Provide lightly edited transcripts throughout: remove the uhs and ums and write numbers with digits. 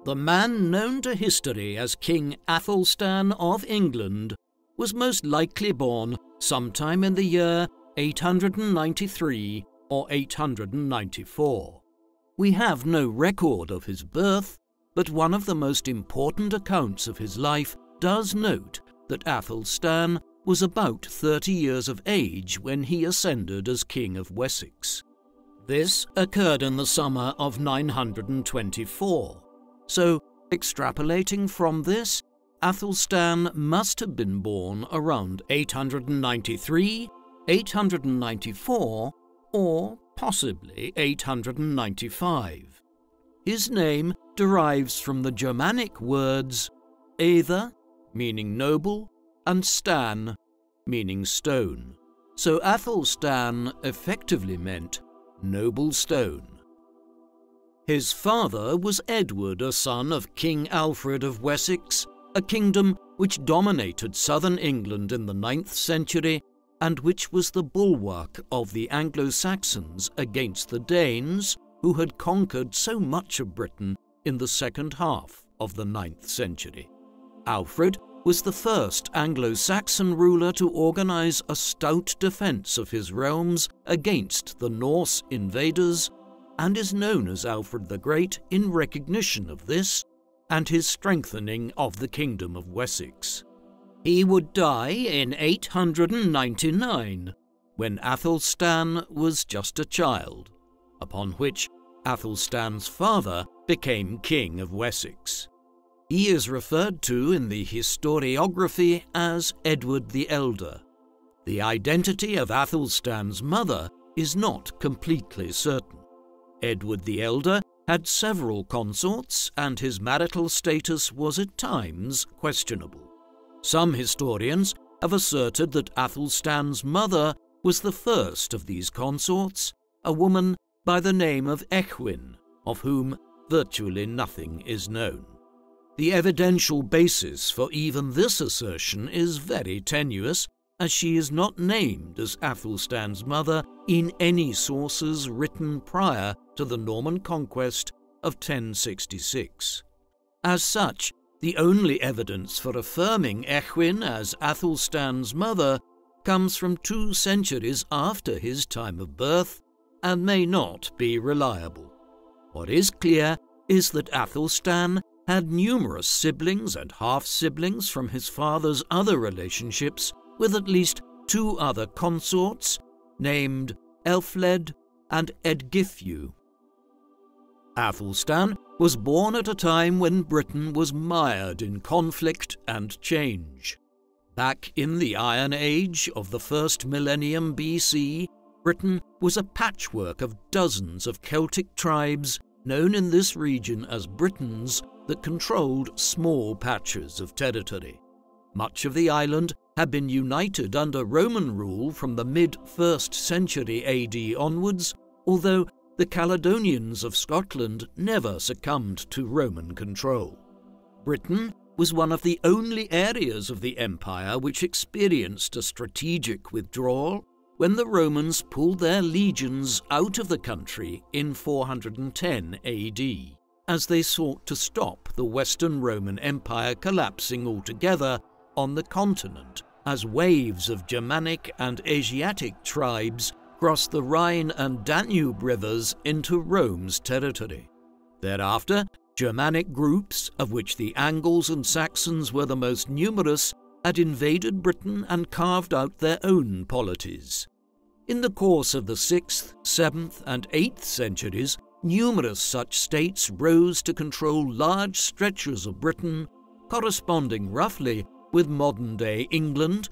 The man known to history as King Athelstan of England was most likely born sometime in the year 893 or 894. We have no record of his birth, but one of the most important accounts of his life does note that Athelstan was about 30 years of age when he ascended as King of Wessex. This occurred in the summer of 924, so extrapolating from this, Athelstan must have been born around 893, 894, or possibly 895. His name derives from the Germanic words "Aether," meaning noble, and "stan," meaning stone. So Athelstan effectively meant noble stone. His father was Edward, a son of King Alfred of Wessex, a kingdom which dominated southern England in the 9th century and which was the bulwark of the Anglo-Saxons against the Danes, who had conquered so much of Britain in the second half of the 9th century. Alfred was the first Anglo-Saxon ruler to organize a stout defense of his realms against the Norse invaders, and is known as Alfred the Great in recognition of this and his strengthening of the Kingdom of Wessex. He would die in 899, when Athelstan was just a child, upon which Athelstan's father became King of Wessex. He is referred to in the historiography as Edward the Elder. The identity of Athelstan's mother is not completely certain. Edward the Elder had several consorts, and his marital status was at times questionable. Some historians have asserted that Athelstan's mother was the first of these consorts, a woman by the name of Ecgwin, of whom virtually nothing is known. The evidential basis for even this assertion is very tenuous, as she is not named as Athelstan's mother in any sources written prior to the Norman conquest of 1066. As such, the only evidence for affirming Ecgwin as Athelstan's mother comes from 2 centuries after his time of birth and may not be reliable. What is clear is that Athelstan had numerous siblings and half-siblings from his father's other relationships with at least 2 other consorts named Elfled and Edgithfu. Athelstan was born at a time when Britain was mired in conflict and change. Back in the Iron Age of the first millennium BC, Britain was a patchwork of dozens of Celtic tribes known in this region as Britons that controlled small patches of territory. Much of the island had been united under Roman rule from the mid-1st century AD onwards, although the Caledonians of Scotland never succumbed to Roman control. Britain was one of the only areas of the empire which experienced a strategic withdrawal when the Romans pulled their legions out of the country in 410 AD, as they sought to stop the Western Roman Empire collapsing altogether on the continent, as waves of Germanic and Asiatic tribes crossed the Rhine and Danube rivers into Rome's territory. Thereafter, Germanic groups, of which the Angles and Saxons were the most numerous, had invaded Britain and carved out their own polities. In the course of the 6th, 7th, and 8th centuries, numerous such states rose to control large stretches of Britain, corresponding roughly with modern-day England,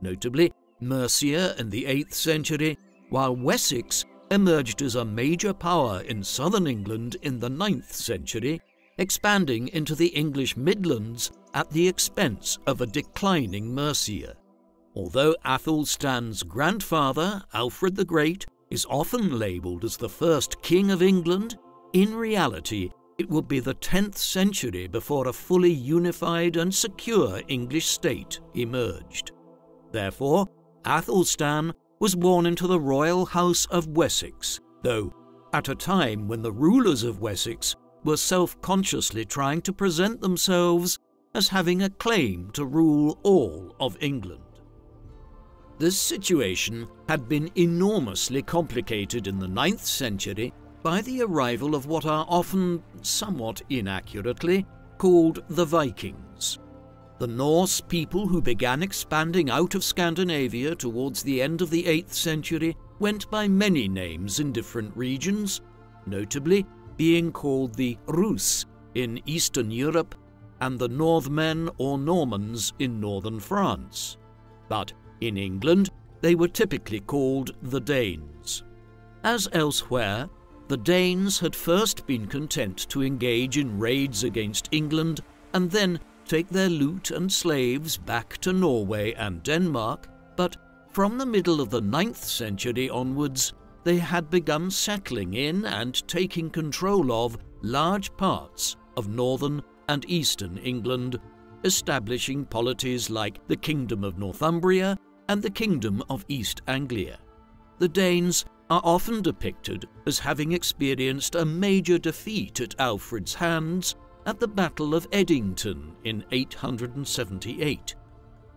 notably Mercia in the 8th century, while Wessex emerged as a major power in southern England in the 9th century, expanding into the English Midlands at the expense of a declining Mercia. Although Athelstan's grandfather, Alfred the Great, is often labelled as the first King of England, in reality it would be the 10th century before a fully unified and secure English state emerged. Therefore, Athelstan was born into the royal house of Wessex, though at a time when the rulers of Wessex were self-consciously trying to present themselves as having a claim to rule all of England. This situation had been enormously complicated in the 9th century by the arrival of what are often, somewhat inaccurately, called the Vikings. The Norse people who began expanding out of Scandinavia towards the end of the 8th century went by many names in different regions, notably being called the Rus in Eastern Europe and the Northmen or Normans in northern France. But in England, they were typically called the Danes. As elsewhere, the Danes had first been content to engage in raids against England and then take their loot and slaves back to Norway and Denmark, but from the middle of the 9th century onwards, they had begun settling in and taking control of large parts of northern and eastern England, establishing polities like the Kingdom of Northumbria and the Kingdom of East Anglia. The Danes are often depicted as having experienced a major defeat at Alfred's hands at the Battle of Edington in 878.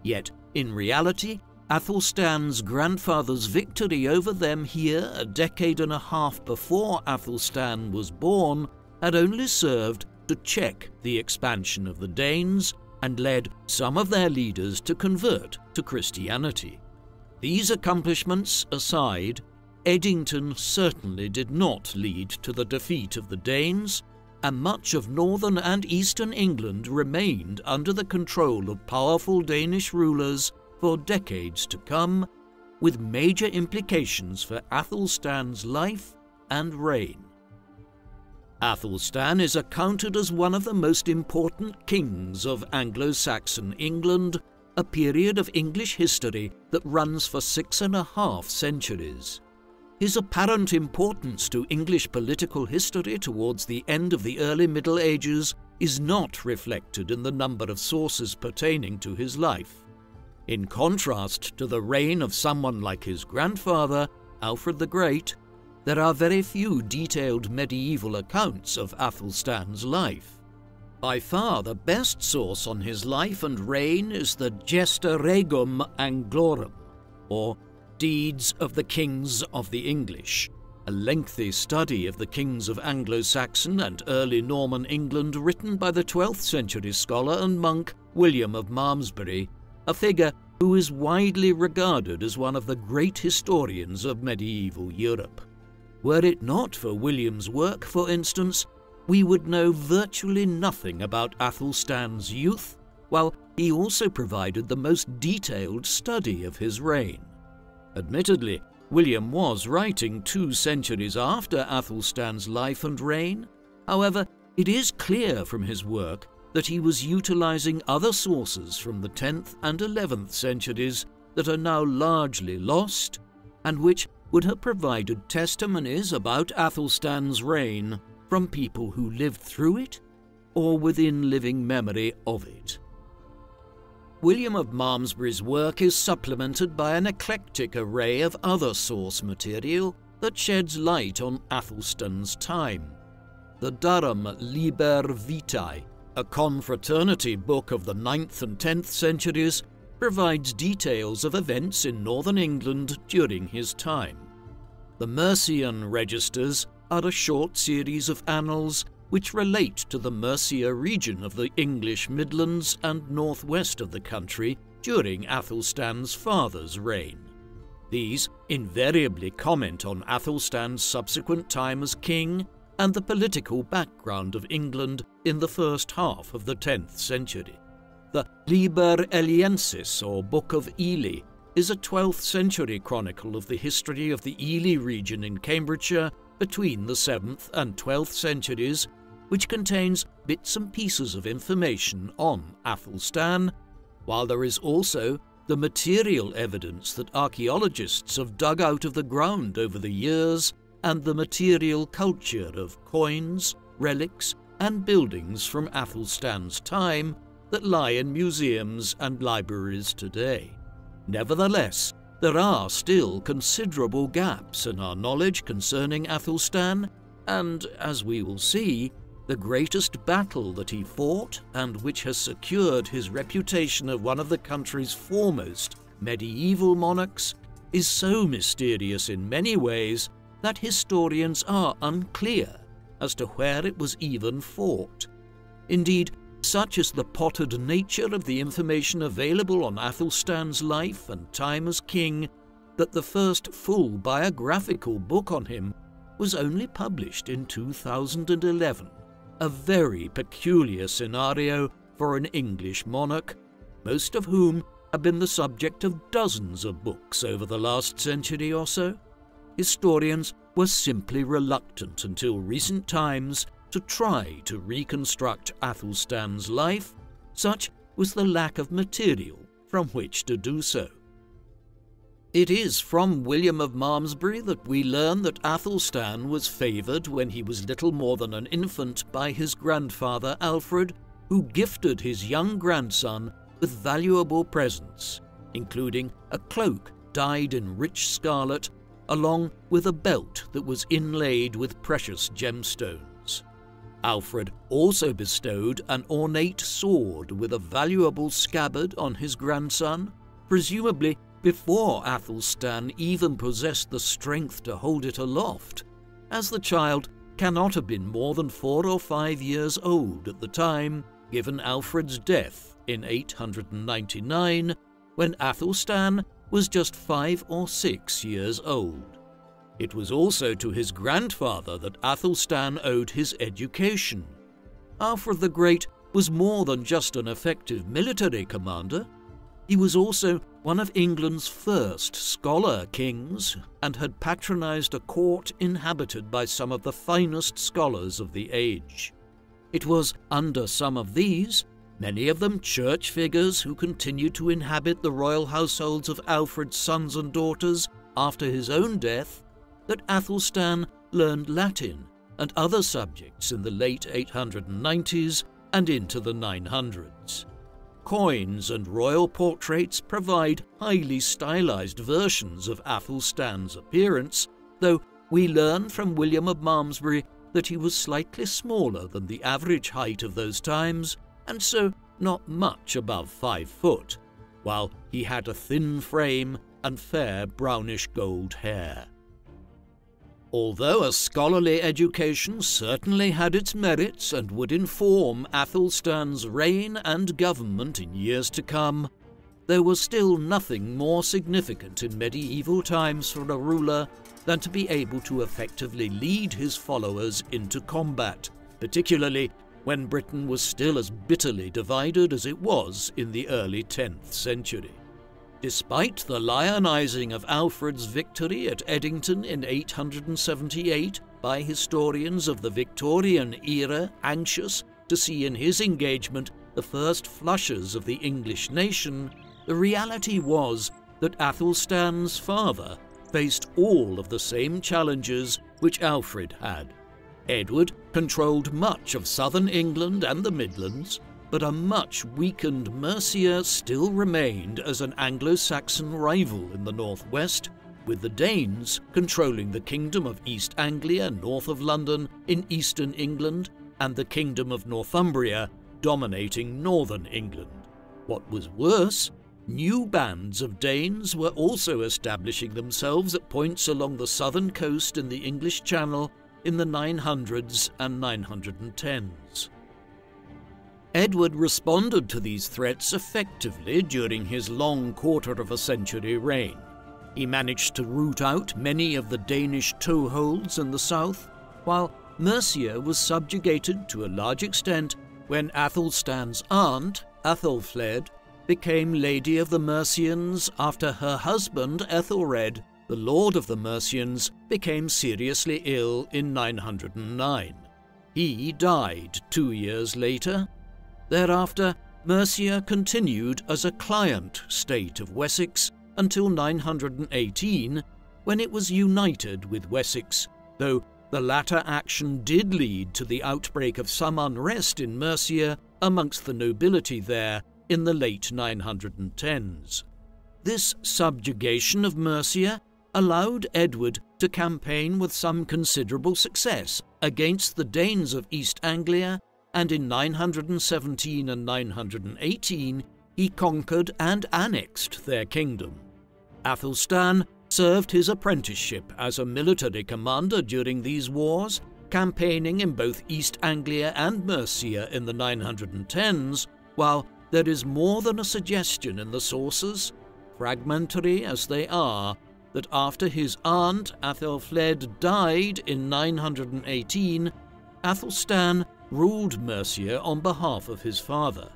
Yet, in reality, Athelstan's grandfather's victory over them here a decade and a half before Athelstan was born had only served to check the expansion of the Danes and led some of their leaders to convert to Christianity. These accomplishments aside, Edington certainly did not lead to the defeat of the Danes, and much of northern and eastern England remained under the control of powerful Danish rulers for decades to come, with major implications for Athelstan's life and reign. Athelstan is accounted as one of the most important kings of Anglo-Saxon England, a period of English history that runs for 6.5 centuries. His apparent importance to English political history towards the end of the early Middle Ages is not reflected in the number of sources pertaining to his life. In contrast to the reign of someone like his grandfather, Alfred the Great, there are very few detailed medieval accounts of Athelstan's life. By far the best source on his life and reign is the Gesta Regum Anglorum, or Deeds of the Kings of the English, a lengthy study of the kings of Anglo-Saxon and early Norman England written by the 12th century scholar and monk William of Malmesbury, a figure who is widely regarded as one of the great historians of medieval Europe. Were it not for William's work, for instance, we would know virtually nothing about Athelstan's youth, while he also provided the most detailed study of his reign. Admittedly, William was writing 2 centuries after Athelstan's life and reign. However, it is clear from his work that he was utilizing other sources from the 10th and 11th centuries that are now largely lost, and which would have provided testimonies about Athelstan's reign from people who lived through it or within living memory of it. William of Malmesbury's work is supplemented by an eclectic array of other source material that sheds light on Athelstan's time. The Durham Liber Vitae, a confraternity book of the 9th and 10th centuries, provides details of events in northern England during his time. The Mercian Registers are a short series of annals which relate to the Mercia region of the English Midlands and northwest of the country during Athelstan's father's reign. These invariably comment on Athelstan's subsequent time as king and the political background of England in the first half of the 10th century. The Liber Eliensis, or Book of Ely, is a 12th century chronicle of the history of the Ely region in Cambridgeshire between the 7th and 12th centuries, which contains bits and pieces of information on Athelstan, while there is also the material evidence that archaeologists have dug out of the ground over the years and the material culture of coins, relics, and buildings from Athelstan's time that lie in museums and libraries today. Nevertheless, there are still considerable gaps in our knowledge concerning Athelstan, and, as we will see, the greatest battle that he fought, and which has secured his reputation of one of the country's foremost medieval monarchs, is so mysterious in many ways that historians are unclear as to where it was even fought. Indeed, such is the pottered nature of the information available on Athelstan's life and time as king that the first full biographical book on him was only published in 2011, a very peculiar scenario for an English monarch, most of whom have been the subject of dozens of books over the last century or so. Historians were simply reluctant until recent times to try to reconstruct Athelstan's life. Such was the lack of material from which to do so. It is from William of Malmesbury that we learn that Athelstan was favoured when he was little more than an infant by his grandfather Alfred, who gifted his young grandson with valuable presents, including a cloak dyed in rich scarlet, along with a belt that was inlaid with precious gemstones. Alfred also bestowed an ornate sword with a valuable scabbard on his grandson, presumably before Athelstan even possessed the strength to hold it aloft, as the child cannot have been more than 4 or 5 years old at the time, given Alfred's death in 899, when Athelstan was just 5 or 6 years old. It was also to his grandfather that Athelstan owed his education. Alfred the Great was more than just an effective military commander. He was also one of England's first scholar kings, and had patronized a court inhabited by some of the finest scholars of the age. It was under some of these, many of them church figures who continued to inhabit the royal households of Alfred's sons and daughters after his own death, that Athelstan learned Latin and other subjects in the late 890s and into the 900s. Coins and royal portraits provide highly stylized versions of Athelstan's appearance, though we learn from William of Malmesbury that he was slightly smaller than the average height of those times, and so not much above 5 foot, while he had a thin frame and fair brownish gold hair. Although a scholarly education certainly had its merits and would inform Athelstan's reign and government in years to come, there was still nothing more significant in medieval times for a ruler than to be able to effectively lead his followers into combat, particularly when Britain was still as bitterly divided as it was in the early 10th century. Despite the lionizing of Alfred's victory at Edington in 878 by historians of the Victorian era anxious to see in his engagement the first flushes of the English nation, the reality was that Athelstan's father faced all of the same challenges which Alfred had. Edward controlled much of southern England and the Midlands, but a much weakened Mercia still remained as an Anglo-Saxon rival in the northwest, with the Danes controlling the Kingdom of East Anglia north of London in eastern England, and the Kingdom of Northumbria dominating northern England. What was worse, new bands of Danes were also establishing themselves at points along the southern coast in the English Channel in the 900s and 910s. Edward responded to these threats effectively during his long quarter-of-a-century reign. He managed to root out many of the Danish toeholds in the south, while Mercia was subjugated to a large extent when Athelstan's aunt, Athelfled, became Lady of the Mercians after her husband Ethelred, the Lord of the Mercians, became seriously ill in 909. He died 2 years later. Thereafter, Mercia continued as a client state of Wessex until 918, when it was united with Wessex, though the latter action did lead to the outbreak of some unrest in Mercia amongst the nobility there in the late 910s. This subjugation of Mercia allowed Edward to campaign with some considerable success against the Danes of East Anglia, and in 917 and 918 he conquered and annexed their kingdom. Athelstan served his apprenticeship as a military commander during these wars, campaigning in both East Anglia and Mercia in the 910s, while there is more than a suggestion in the sources, fragmentary as they are, that after his aunt Athelfled died in 918, Athelstan ruled Mercia on behalf of his father.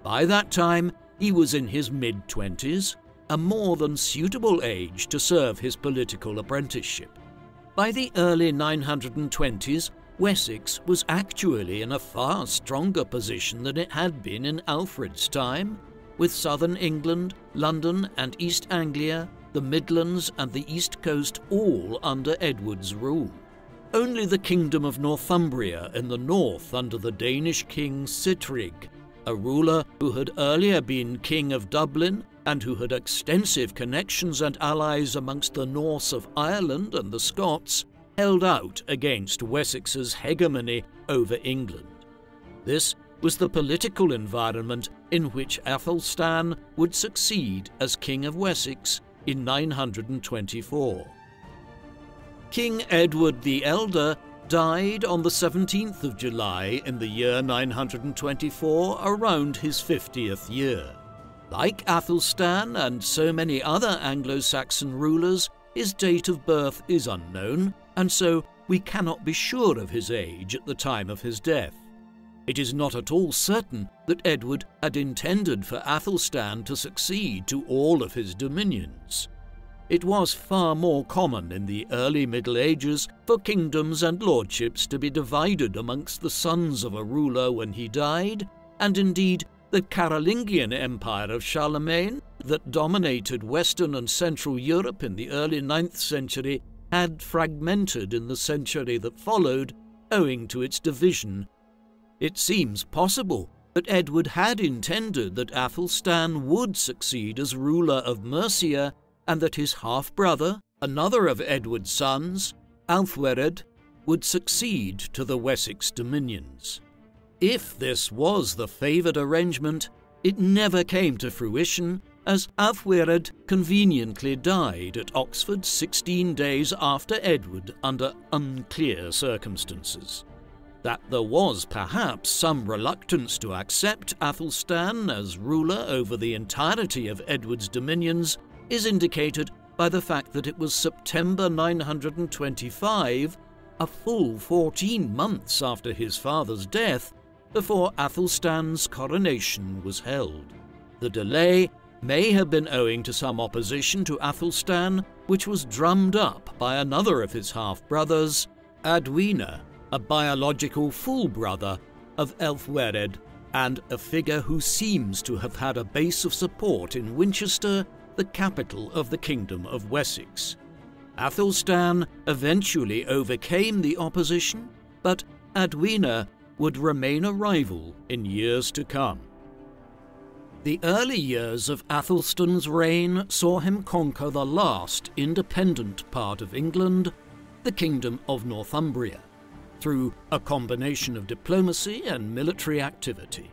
By that time, he was in his mid-20s, a more than suitable age to serve his political apprenticeship. By the early 920s, Wessex was actually in a far stronger position than it had been in Alfred's time, with southern England, London and East Anglia, the Midlands and the East Coast all under Edward's rule. Only the kingdom of Northumbria in the north under the Danish king Sihtric, a ruler who had earlier been king of Dublin and who had extensive connections and allies amongst the Norse of Ireland and the Scots, held out against Wessex's hegemony over England. This was the political environment in which Athelstan would succeed as King of Wessex in 924. King Edward the Elder died on the 17th of July in the year 924, around his 50th year. Like Athelstan and so many other Anglo-Saxon rulers, his date of birth is unknown, and so we cannot be sure of his age at the time of his death. It is not at all certain that Edward had intended for Athelstan to succeed to all of his dominions. It was far more common in the early Middle Ages for kingdoms and lordships to be divided amongst the sons of a ruler when he died, and indeed the Carolingian Empire of Charlemagne, that dominated Western and Central Europe in the early 9th century, had fragmented in the century that followed, owing to its division. It seems possible that Edward had intended that Athelstan would succeed as ruler of Mercia, and that his half-brother, another of Edward's sons, Althwered, would succeed to the Wessex dominions. If this was the favoured arrangement, it never came to fruition, as Althwered conveniently died at Oxford 16 days after Edward under unclear circumstances. That there was perhaps some reluctance to accept Athelstan as ruler over the entirety of Edward's dominions is indicated by the fact that it was September 925, a full 14 months after his father's death, before Athelstan's coronation was held. The delay may have been owing to some opposition to Athelstan, which was drummed up by another of his half-brothers, Adwina, a biological full brother of Elfwered, and a figure who seems to have had a base of support in Winchester, the capital of the Kingdom of Wessex. Athelstan eventually overcame the opposition, but Adwina would remain a rival in years to come. The early years of Athelstan's reign saw him conquer the last independent part of England, the Kingdom of Northumbria, through a combination of diplomacy and military activity.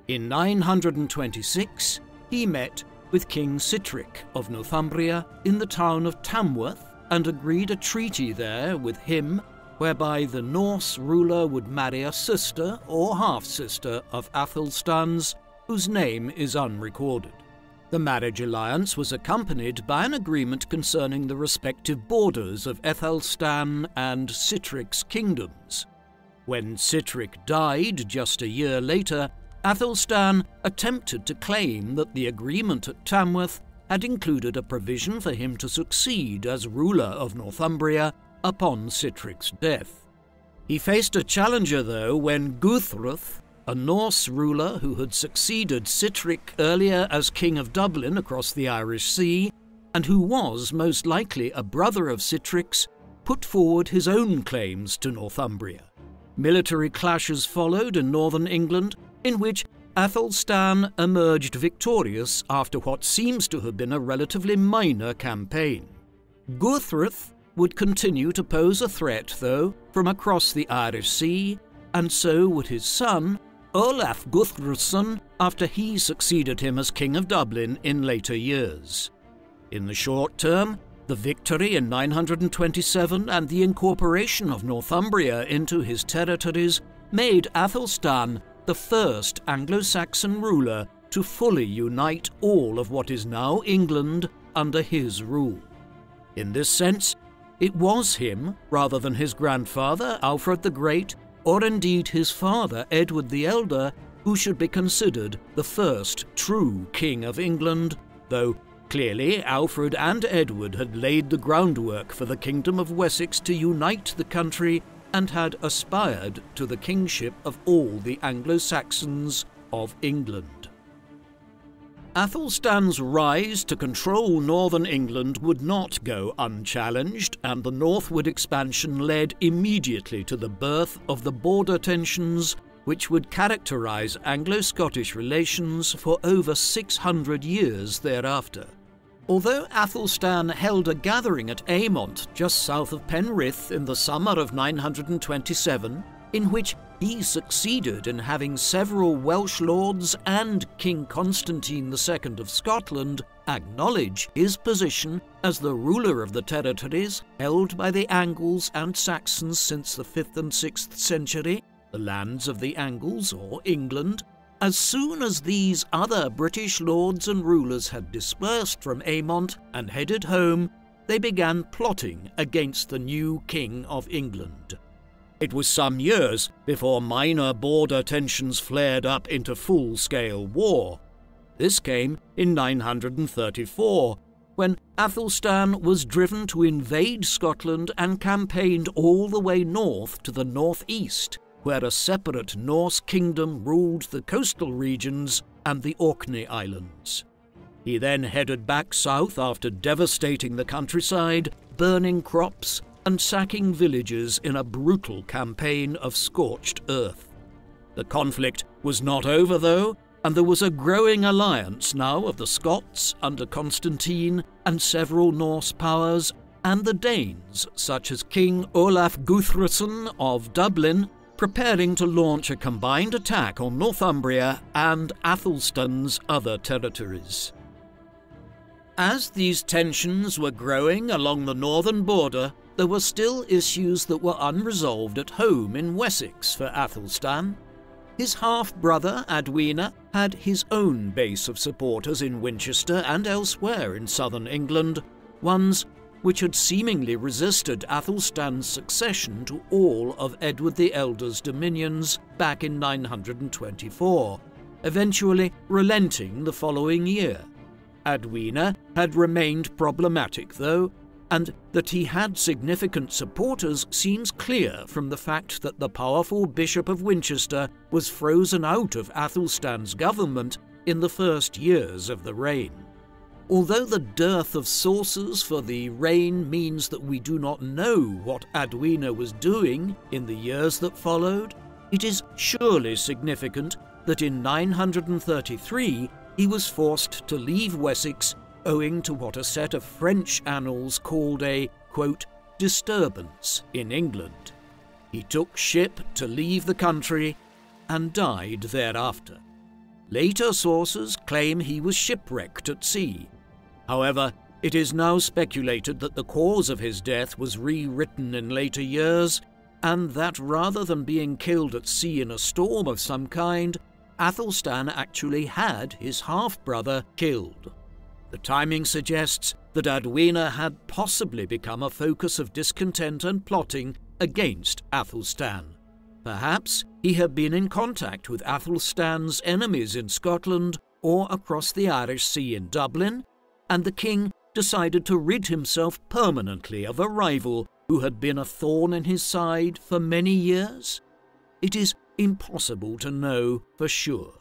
In 926, he met with King Sihtric of Northumbria in the town of Tamworth and agreed a treaty there with him whereby the Norse ruler would marry a sister or half-sister of Athelstan's, whose name is unrecorded. The marriage alliance was accompanied by an agreement concerning the respective borders of Athelstan and Sihtric's kingdoms. When Sihtric died just a year later, Athelstan attempted to claim that the agreement at Tamworth had included a provision for him to succeed as ruler of Northumbria upon Sihtric's death. He faced a challenger, though, when Guthruth, a Norse ruler who had succeeded Sihtric earlier as King of Dublin across the Irish Sea, and who was most likely a brother of Sihtric's, put forward his own claims to Northumbria. Military clashes followed in northern England, in which Athelstan emerged victorious after what seems to have been a relatively minor campaign. Guthruth would continue to pose a threat, though, from across the Irish Sea, and so would his son, Olaf Guthruthsson, after he succeeded him as King of Dublin in later years. In the short term, the victory in 927 and the incorporation of Northumbria into his territories made Athelstan the first Anglo-Saxon ruler to fully unite all of what is now England under his rule. In this sense, it was him, rather than his grandfather, Alfred the Great, or indeed his father, Edward the Elder, who should be considered the first true King of England, though clearly Alfred and Edward had laid the groundwork for the Kingdom of Wessex to unite the country and had aspired to the kingship of all the Anglo-Saxons of England. Athelstan's rise to control northern England would not go unchallenged, and the northward expansion led immediately to the birth of the border tensions which would characterize Anglo-Scottish relations for over 600 years thereafter. Although Athelstan held a gathering at Aymont, just south of Penrith, in the summer of 927, in which he succeeded in having several Welsh lords and King Constantine II of Scotland acknowledge his position as the ruler of the territories held by the Angles and Saxons since the 5th and 6th century, the lands of the Angles, or England, as soon as these other British lords and rulers had dispersed from Aymont and headed home, they began plotting against the new King of England. It was some years before minor border tensions flared up into full-scale war. This came in 934, when Athelstan was driven to invade Scotland and campaigned all the way north to the northeast, where a separate Norse kingdom ruled the coastal regions and the Orkney Islands. He then headed back south after devastating the countryside, burning crops, and sacking villages in a brutal campaign of scorched earth. The conflict was not over, though, and there was a growing alliance now of the Scots under Constantine and several Norse powers, and the Danes, such as King Olaf Guthruthsson of Dublin, preparing to launch a combined attack on Northumbria and Athelstan's other territories. As these tensions were growing along the northern border, there were still issues that were unresolved at home in Wessex for Athelstan. His half-brother, Adwina, had his own base of supporters in Winchester and elsewhere in southern England, ones which had seemingly resisted Athelstan's succession to all of Edward the Elder's dominions back in 924, eventually relenting the following year. Adwina had remained problematic, though, and that he had significant supporters seems clear from the fact that the powerful Bishop of Winchester was frozen out of Athelstan's government in the first years of the reign. Although the dearth of sources for the reign means that we do not know what Adwina was doing in the years that followed, it is surely significant that in 933 he was forced to leave Wessex owing to what a set of French annals called a, quote, disturbance in England. He took ship to leave the country and died thereafter. Later sources claim he was shipwrecked at sea. However, it is now speculated that the cause of his death was rewritten in later years, and that rather than being killed at sea in a storm of some kind, Athelstan actually had his half-brother killed. The timing suggests that Adwina had possibly become a focus of discontent and plotting against Athelstan. Perhaps he had been in contact with Athelstan's enemies in Scotland or across the Irish Sea in Dublin, and the king decided to rid himself permanently of a rival who had been a thorn in his side for many years? It is impossible to know for sure.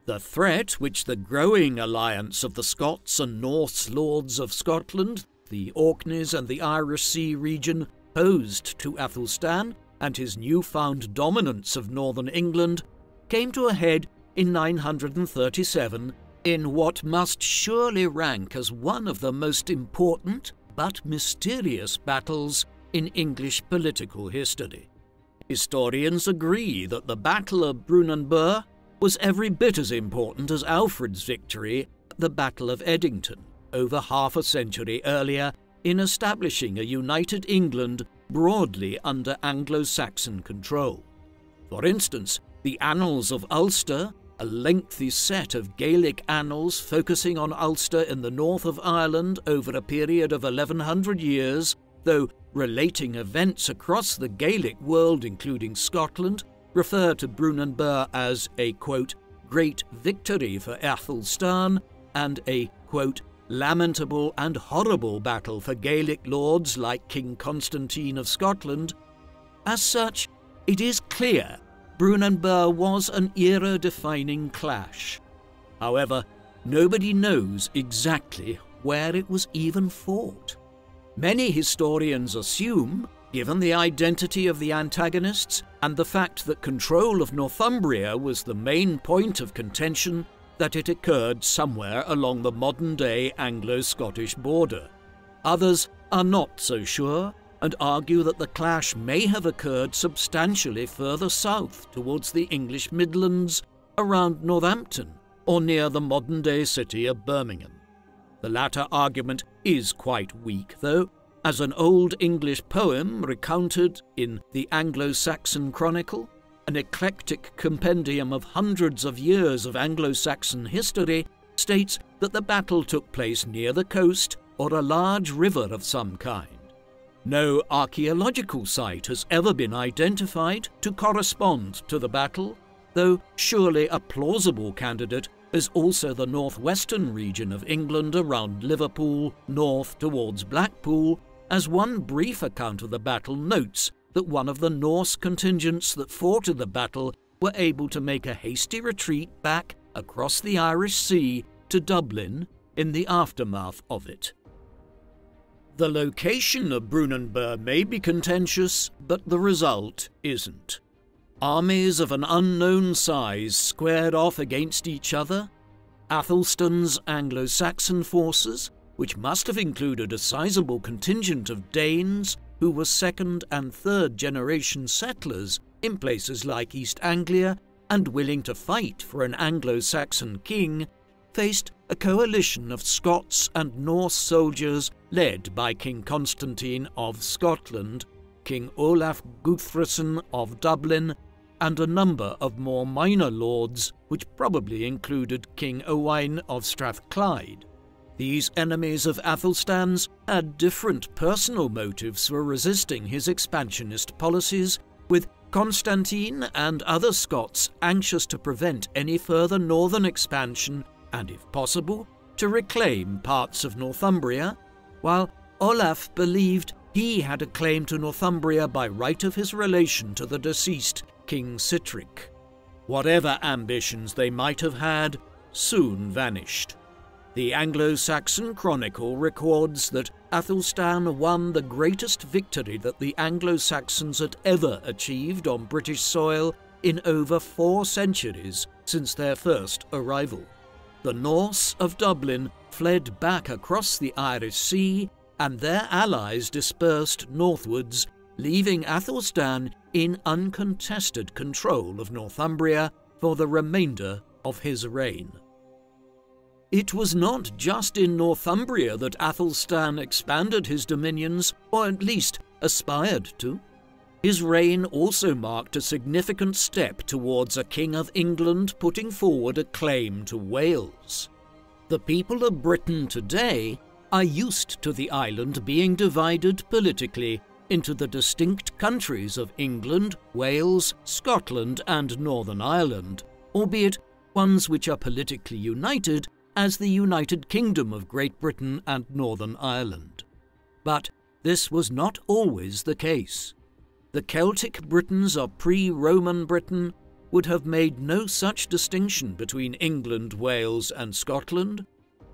The threat which the growing alliance of the Scots and Norse lords of Scotland, the Orkneys and the Irish Sea region, posed to Athelstan and his newfound dominance of northern England came to a head in 937 in what must surely rank as one of the most important, but mysterious battles in English political history. Historians agree that the Battle of Brunanburh was every bit as important as Alfred's victory at the Battle of Edington over half a century earlier in establishing a united England broadly under Anglo-Saxon control. For instance, the Annals of Ulster, a lengthy set of Gaelic annals focusing on Ulster in the north of Ireland over a period of 1100 years, though relating events across the Gaelic world including Scotland, refer to Brunanburh as a, quote, great victory for Athelstan and a, quote, lamentable and horrible battle for Gaelic lords like King Constantine of Scotland. As such, it is clear Brunanburh was an era-defining clash. However, nobody knows exactly where it was even fought. Many historians assume, given the identity of the antagonists and the fact that control of Northumbria was the main point of contention, that it occurred somewhere along the modern-day Anglo-Scottish border. Others are not so sure and argue that the clash may have occurred substantially further south towards the English Midlands, around Northampton, or near the modern-day city of Birmingham. The latter argument is quite weak, though, as an Old English poem recounted in the Anglo-Saxon Chronicle, an eclectic compendium of hundreds of years of Anglo-Saxon history, states that the battle took place near the coast or a large river of some kind. No archaeological site has ever been identified to correspond to the battle, though surely a plausible candidate is also the northwestern region of England around Liverpool, north towards Blackpool, as one brief account of the battle notes that one of the Norse contingents that fought in the battle were able to make a hasty retreat back across the Irish Sea to Dublin in the aftermath of it. The location of Brunanburh may be contentious, but the result isn't. Armies of an unknown size squared off against each other. Athelstan's Anglo-Saxon forces, which must have included a sizable contingent of Danes who were second and third generation settlers in places like East Anglia and willing to fight for an Anglo-Saxon king, faced a coalition of Scots and Norse soldiers led by King Constantine of Scotland, King Olaf Guthrason of Dublin, and a number of more minor lords, which probably included King Owain of Strathclyde. These enemies of Athelstan's had different personal motives for resisting his expansionist policies, with Constantine and other Scots anxious to prevent any further northern expansion and, if possible, to reclaim parts of Northumbria, while Olaf believed he had a claim to Northumbria by right of his relation to the deceased King Sitric. Whatever ambitions they might have had soon vanished. The Anglo-Saxon Chronicle records that Athelstan won the greatest victory that the Anglo-Saxons had ever achieved on British soil in over 4 centuries since their first arrival. The Norse of Dublin fled back across the Irish Sea, and their allies dispersed northwards, leaving Athelstan in uncontested control of Northumbria for the remainder of his reign. It was not just in Northumbria that Athelstan expanded his dominions, or at least aspired to. His reign also marked a significant step towards a King of England putting forward a claim to Wales. The people of Britain today are used to the island being divided politically into the distinct countries of England, Wales, Scotland, and Northern Ireland, albeit ones which are politically united as the United Kingdom of Great Britain and Northern Ireland. But this was not always the case. The Celtic Britons of pre-Roman Britain would have made no such distinction between England, Wales, and Scotland.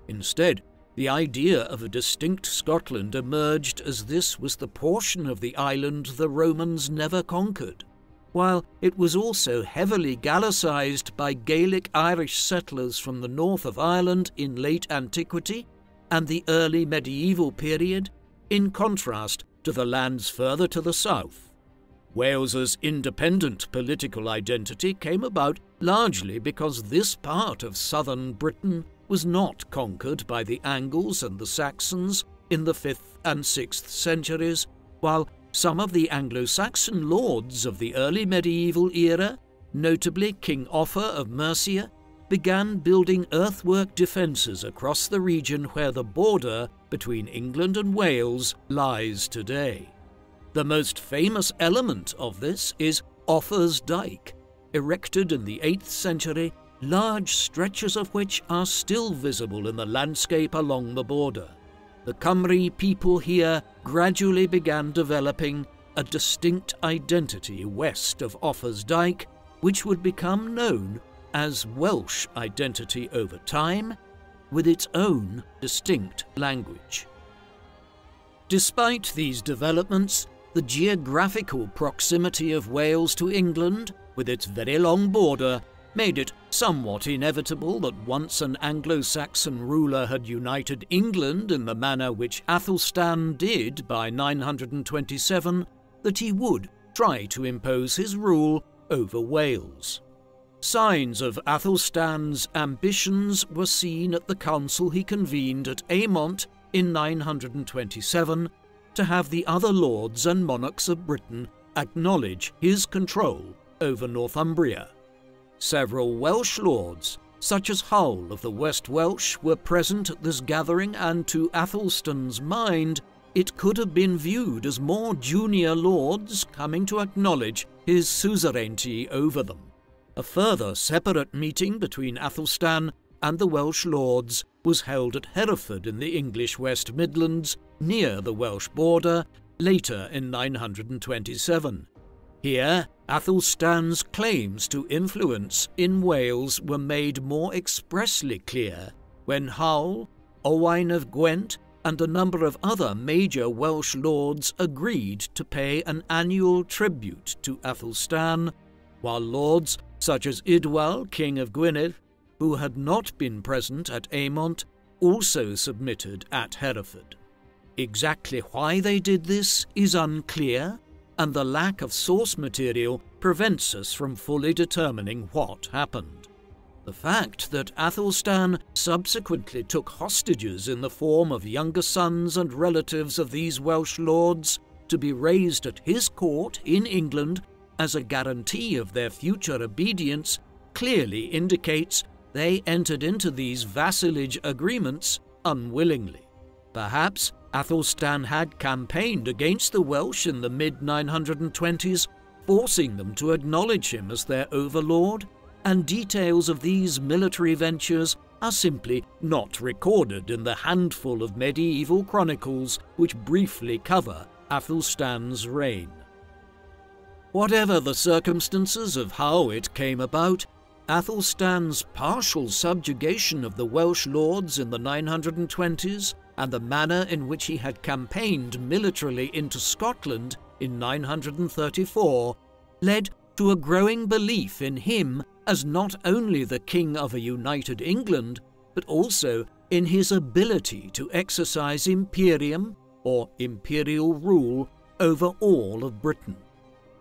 Instead, the idea of a distinct Scotland emerged as this was the portion of the island the Romans never conquered, while it was also heavily Gallicized by Gaelic Irish settlers from the north of Ireland in late antiquity and the early medieval period. in contrast to the lands further to the south. Wales's independent political identity came about largely because this part of southern Britain was not conquered by the Angles and the Saxons in the 5th and 6th centuries, while some of the Anglo-Saxon lords of the early medieval era, notably King Offa of Mercia, began building earthwork defences across the region where the border between England and Wales lies today. The most famous element of this is Offa's Dyke, erected in the 8th century, large stretches of which are still visible in the landscape along the border. The Cymry people here gradually began developing a distinct identity west of Offa's Dyke, which would become known as Welsh identity over time, with its own distinct language. Despite these developments, the geographical proximity of Wales to England, with its very long border, made it somewhat inevitable that once an Anglo-Saxon ruler had united England in the manner which Athelstan did by 927, that he would try to impose his rule over Wales. Signs of Athelstan's ambitions were seen at the council he convened at Aymont in 927 to have the other lords and monarchs of Britain acknowledge his control over Northumbria. Several Welsh lords, such as Hull of the West Welsh, were present at this gathering, and to Athelstan's mind, it could have been viewed as more junior lords coming to acknowledge his suzerainty over them. A further separate meeting between Athelstan and the Welsh lords was held at Hereford in the English West Midlands, near the Welsh border, later in 927. Here, Athelstan's claims to influence in Wales were made more expressly clear when Hull, Owain of Gwent, and a number of other major Welsh lords agreed to pay an annual tribute to Athelstan, while lords such as Idwal, King of Gwynedd, who had not been present at Aymont, also submitted at Hereford. Exactly why they did this is unclear, and the lack of source material prevents us from fully determining what happened. The fact that Athelstan subsequently took hostages in the form of younger sons and relatives of these Welsh lords to be raised at his court in England as a guarantee of their future obedience clearly indicates they entered into these vassalage agreements unwillingly. Perhaps Athelstan had campaigned against the Welsh in the mid-920s, forcing them to acknowledge him as their overlord, and details of these military ventures are simply not recorded in the handful of medieval chronicles which briefly cover Athelstan's reign. Whatever the circumstances of how it came about, Athelstan's partial subjugation of the Welsh lords in the 920s and the manner in which he had campaigned militarily into Scotland in 934 led to a growing belief in him as not only the king of a united England, but also in his ability to exercise imperium, or imperial rule, over all of Britain.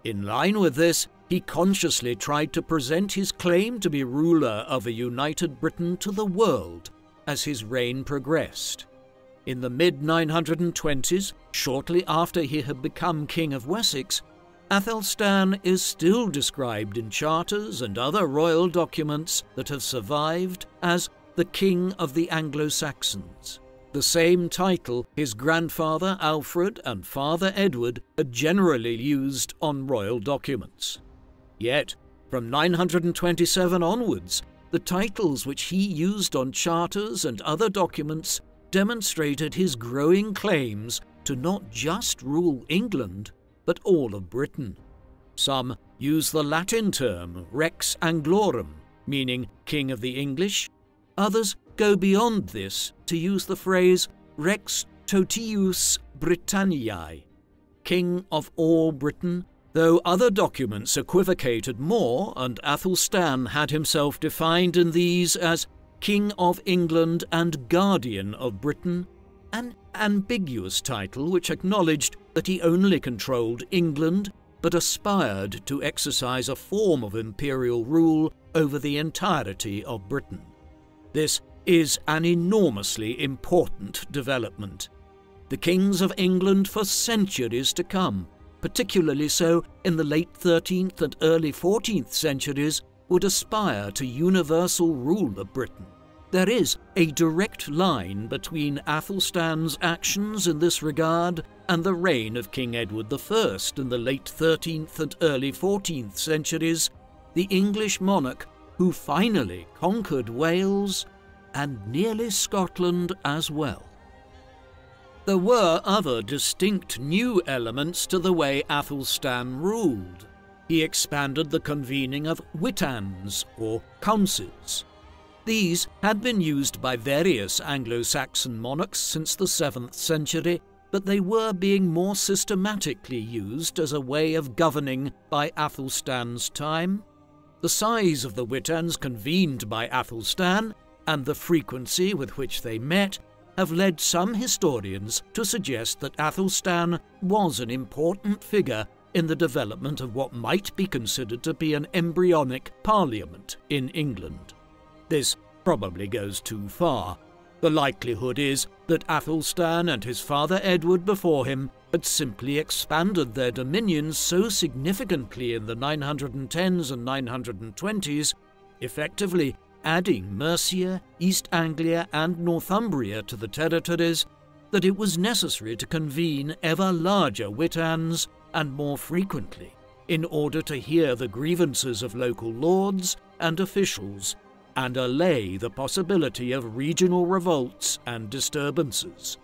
In line with this, he consciously tried to present his claim to be ruler of a united Britain to the world as his reign progressed. In the mid-920s, shortly after he had become King of Wessex, Athelstan is still described in charters and other royal documents that have survived as the King of the Anglo-Saxons, the same title his grandfather Alfred and father Edward had generally used on royal documents. Yet, from 927 onwards, the titles which he used on charters and other documents demonstrated his growing claims to not just rule England, but all of Britain. Some use the Latin term Rex Anglorum, meaning King of the English. Others go beyond this to use the phrase Rex Totius Britanniae, King of all Britain, though other documents equivocated more, and Athelstan had himself defined in these as King of England and Guardian of Britain, an ambiguous title which acknowledged that he only controlled England, but aspired to exercise a form of imperial rule over the entirety of Britain. This is an enormously important development. The kings of England for centuries to come, particularly so in the late 13th and early 14th centuries, would aspire to universal rule of Britain. There is a direct line between Athelstan's actions in this regard and the reign of King Edward I in the late 13th and early 14th centuries, the English monarch who finally conquered Wales and nearly Scotland as well. There were other distinct new elements to the way Athelstan ruled. He expanded the convening of witans, or councils. These had been used by various Anglo-Saxon monarchs since the 7th century, but they were being more systematically used as a way of governing by Athelstan's time. The size of the witans convened by Athelstan and the frequency with which they met have led some historians to suggest that Athelstan was an important figure in the development of what might be considered to be an embryonic parliament in England. This probably goes too far. The likelihood is that Athelstan and his father Edward before him had simply expanded their dominions so significantly in the 910s and 920s, effectively adding Mercia, East Anglia and Northumbria to the territories, that it was necessary to convene ever larger witans and more frequently in order to hear the grievances of local lords and officials and allay the possibility of regional revolts and disturbances.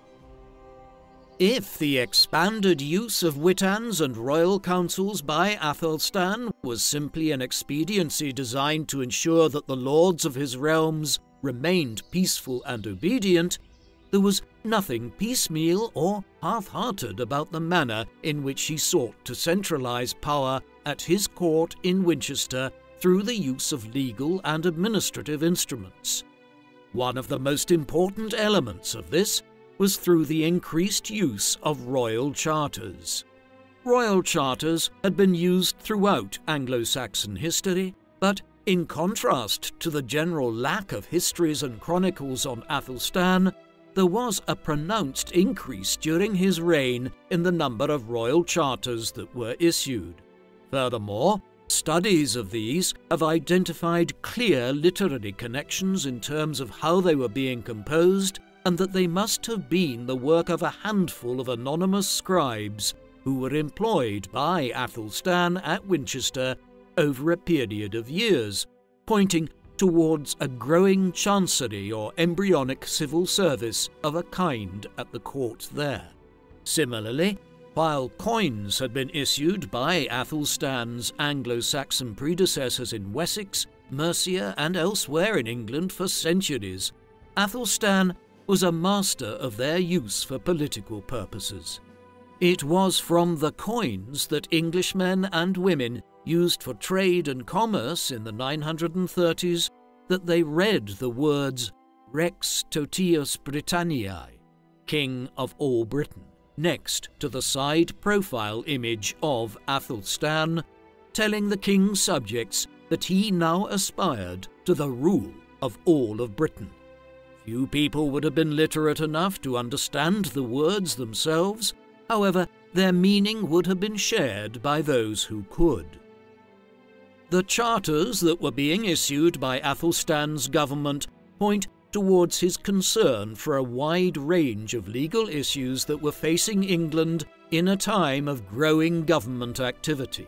If the expanded use of witans and royal councils by Athelstan was simply an expediency designed to ensure that the lords of his realms remained peaceful and obedient, there was nothing piecemeal or half-hearted about the manner in which he sought to centralize power at his court in Winchester through the use of legal and administrative instruments. One of the most important elements of this was through the increased use of royal charters. Royal charters had been used throughout Anglo-Saxon history, but in contrast to the general lack of histories and chronicles on Athelstan, there was a pronounced increase during his reign in the number of royal charters that were issued. Furthermore, studies of these have identified clear literary connections in terms of how they were being composed, and that they must have been the work of a handful of anonymous scribes who were employed by Athelstan at Winchester over a period of years, pointing towards a growing chancery or embryonic civil service of a kind at the court there. Similarly, while coins had been issued by Athelstan's Anglo-Saxon predecessors in Wessex, Mercia and elsewhere in England for centuries, Athelstan was a master of their use for political purposes. It was from the coins that Englishmen and women used for trade and commerce in the 930s that they read the words Rex Totius Britanniae, King of all Britain, next to the side profile image of Athelstan, telling the king's subjects that he now aspired to the rule of all of Britain. Few people would have been literate enough to understand the words themselves, however, their meaning would have been shared by those who could. The charters that were being issued by Athelstan's government point towards his concern for a wide range of legal issues that were facing England in a time of growing government activity.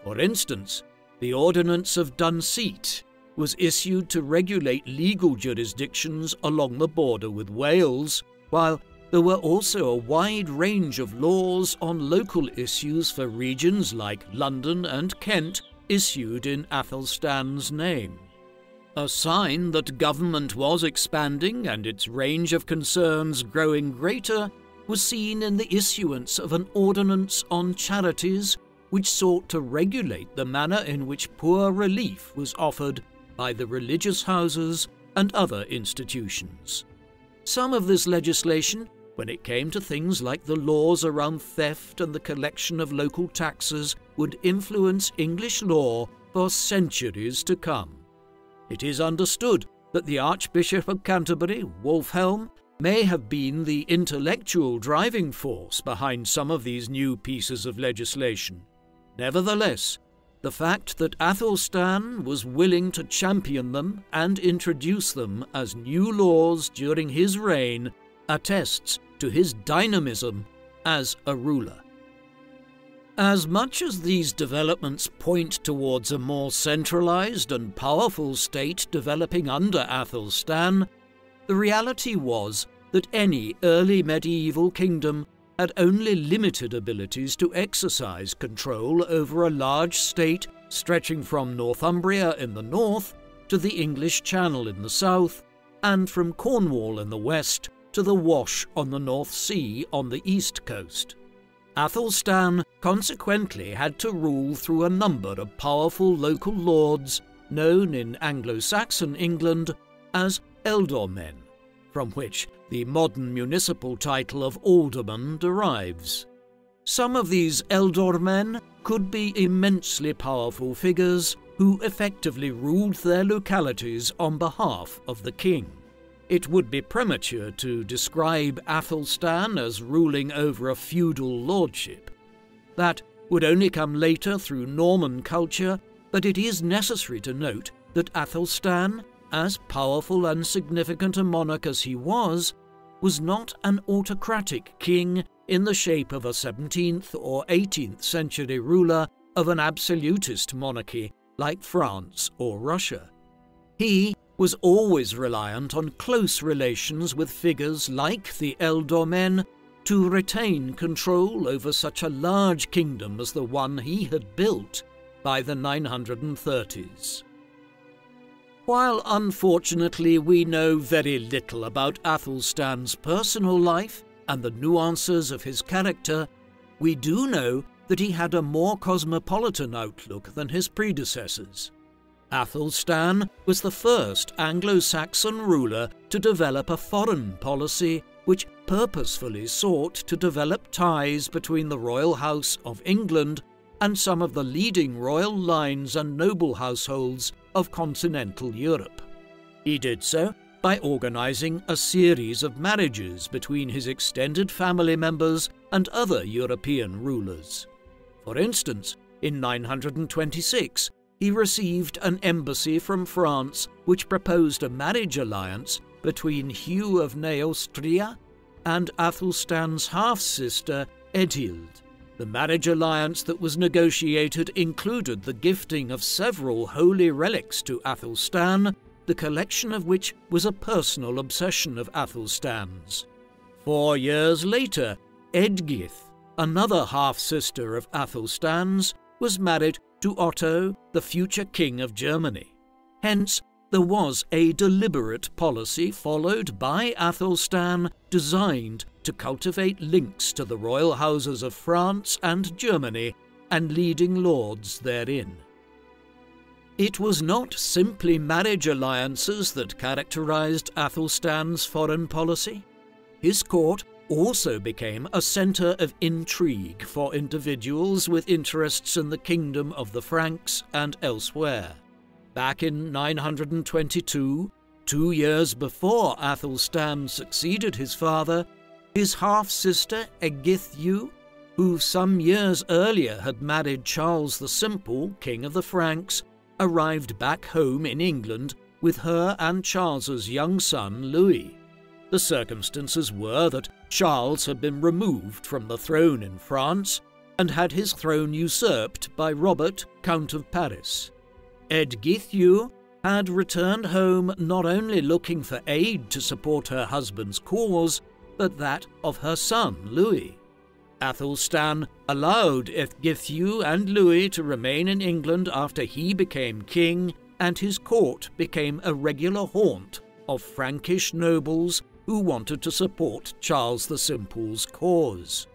For instance, the Ordinance of Dunseat was issued to regulate legal jurisdictions along the border with Wales, while there were also a wide range of laws on local issues for regions like London and Kent issued in Athelstan's name. A sign that government was expanding and its range of concerns growing greater was seen in the issuance of an ordinance on charities which sought to regulate the manner in which poor relief was offered by the religious houses and other institutions. Some of this legislation when it came to things like the laws around theft and the collection of local taxes, would influence English law for centuries to come. It is understood that the Archbishop of Canterbury, Wulfhelm, may have been the intellectual driving force behind some of these new pieces of legislation. Nevertheless, the fact that Athelstan was willing to champion them and introduce them as new laws during his reign attests to his dynamism as a ruler. As much as these developments point towards a more centralized and powerful state developing under Athelstan, the reality was that any early medieval kingdom had only limited abilities to exercise control over a large state stretching from Northumbria in the north to the English Channel in the south, and from Cornwall in the west to the Wash on the North Sea on the east coast. Athelstan consequently had to rule through a number of powerful local lords known in Anglo-Saxon England as ealdormen, from which the modern municipal title of alderman derives. Some of these ealdormen could be immensely powerful figures who effectively ruled their localities on behalf of the king. It would be premature to describe Athelstan as ruling over a feudal lordship. That would only come later through Norman culture, but it is necessary to note that Athelstan, as powerful and significant a monarch as he was not an autocratic king in the shape of a 17th or 18th century ruler of an absolutist monarchy like France or Russia. He was always reliant on close relations with figures like the ealdormen to retain control over such a large kingdom as the one he had built by the 930s. While unfortunately we know very little about Athelstan's personal life and the nuances of his character, we do know that he had a more cosmopolitan outlook than his predecessors. Athelstan was the first Anglo-Saxon ruler to develop a foreign policy which purposefully sought to develop ties between the royal house of England and some of the leading royal lines and noble households of continental Europe. He did so by organizing a series of marriages between his extended family members and other European rulers. For instance, in 926, he received an embassy from France which proposed a marriage alliance between Hugh of Neustria and Athelstan's half-sister Edhild. The marriage alliance that was negotiated included the gifting of several holy relics to Athelstan, the collection of which was a personal obsession of Athelstan's. 4 years later, Edgith, another half-sister of Athelstan's, was married to Otto, the future king of Germany. Hence, there was a deliberate policy followed by Athelstan designed to cultivate links to the royal houses of France and Germany and leading lords therein. It was not simply marriage alliances that characterized Athelstan's foreign policy. His court also became a centre of intrigue for individuals with interests in the kingdom of the Franks and elsewhere. Back in 922, 2 years before Athelstan succeeded his father, his half-sister Egithyu, who some years earlier had married Charles the Simple, King of the Franks, arrived back home in England with her and Charles's young son Louis. The circumstances were that Charles had been removed from the throne in France and had his throne usurped by Robert, Count of Paris. Edgithyu had returned home not only looking for aid to support her husband's cause, but that of her son Louis. Athelstan allowed Edgithyu and Louis to remain in England after he became king, and his court became a regular haunt of Frankish nobles who wanted to support Charles the Simple's cause.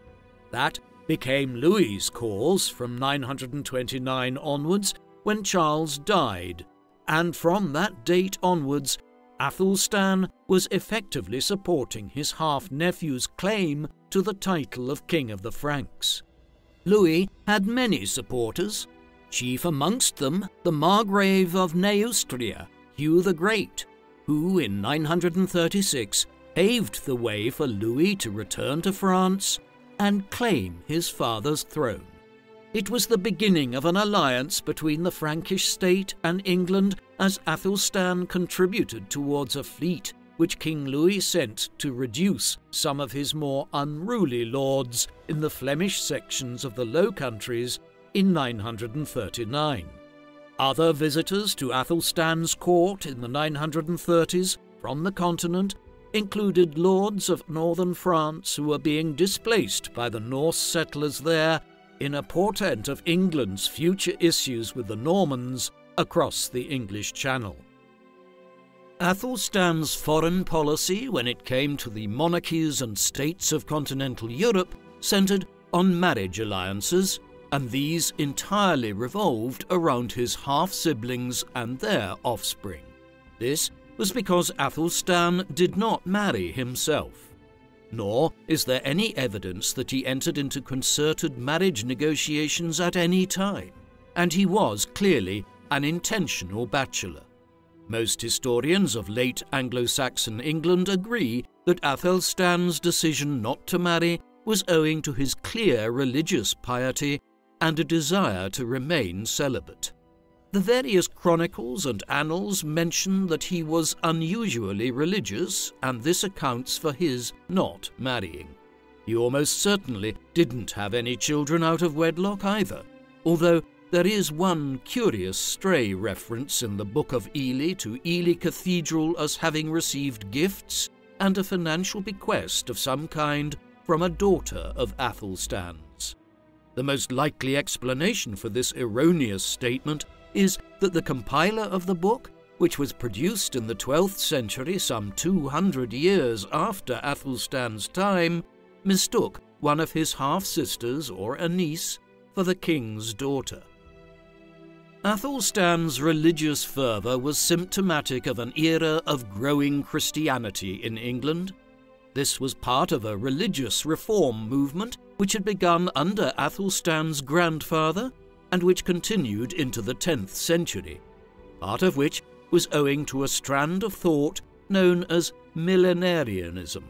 That became Louis's cause from 929 onwards, when Charles died, and from that date onwards, Athelstan was effectively supporting his half-nephew's claim to the title of King of the Franks. Louis had many supporters, chief amongst them the Margrave of Neustria, Hugh the Great, who in 936 paved the way for Louis to return to France and claim his father's throne. It was the beginning of an alliance between the Frankish state and England, as Athelstan contributed towards a fleet which King Louis sent to reduce some of his more unruly lords in the Flemish sections of the Low Countries in 939. Other visitors to Athelstan's court in the 930s from the continent included lords of northern France who were being displaced by the Norse settlers there, in a portent of England's future issues with the Normans across the English Channel. Athelstan's foreign policy when it came to the monarchies and states of continental Europe centred on marriage alliances, and these entirely revolved around his half-siblings and their offspring. This was because Athelstan did not marry himself. Nor is there any evidence that he entered into concerted marriage negotiations at any time, and he was clearly an intentional bachelor. Most historians of late Anglo-Saxon England agree that Athelstan's decision not to marry was owing to his clear religious piety and a desire to remain celibate. The various chronicles and annals mention that he was unusually religious, and this accounts for his not marrying. He almost certainly didn't have any children out of wedlock either, although there is one curious stray reference in the Book of Ely to Ely Cathedral as having received gifts and a financial bequest of some kind from a daughter of Athelstan's. The most likely explanation for this erroneous statement is that the compiler of the book, which was produced in the 12th century, some 200 years after Athelstan's time, mistook one of his half-sisters or a niece for the king's daughter. Athelstan's religious fervour was symptomatic of an era of growing Christianity in England. This was part of a religious reform movement which had begun under Athelstan's grandfather and which continued into the 10th century, part of which was owing to a strand of thought known as millenarianism,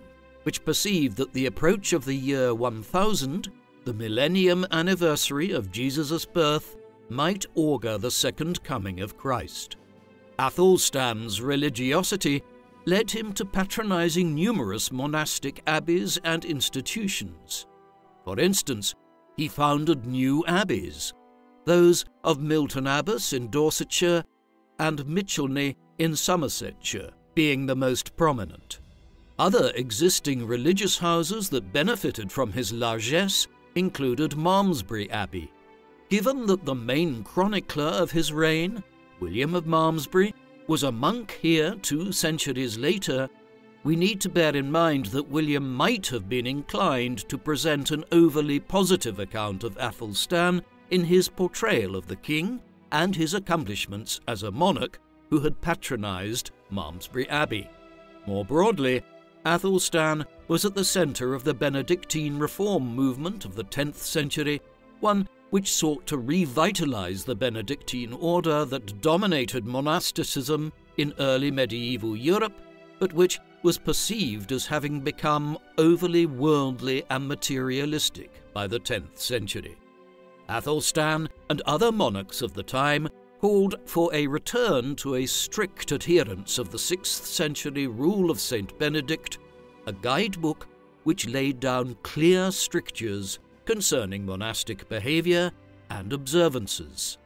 which perceived that the approach of the year 1000, the millennium anniversary of Jesus' birth, might augur the second coming of Christ. Athelstan's religiosity led him to patronizing numerous monastic abbeys and institutions. For instance, he founded new abbeys, those of Milton Abbas in Dorsetshire and Michelney in Somersetshire being the most prominent. Other existing religious houses that benefited from his largesse included Malmesbury Abbey. Given that the main chronicler of his reign, William of Malmesbury, was a monk here 2 centuries later, we need to bear in mind that William might have been inclined to present an overly positive account of Athelstan in his portrayal of the king and his accomplishments as a monarch who had patronized Malmesbury Abbey. More broadly, Athelstan was at the centre of the Benedictine reform movement of the 10th century, one which sought to revitalize the Benedictine order that dominated monasticism in early medieval Europe, but which was perceived as having become overly worldly and materialistic by the 10th century. Athelstan and other monarchs of the time called for a return to a strict adherence of the 6th century rule of St. Benedict, a guidebook which laid down clear strictures concerning monastic behavior and observances.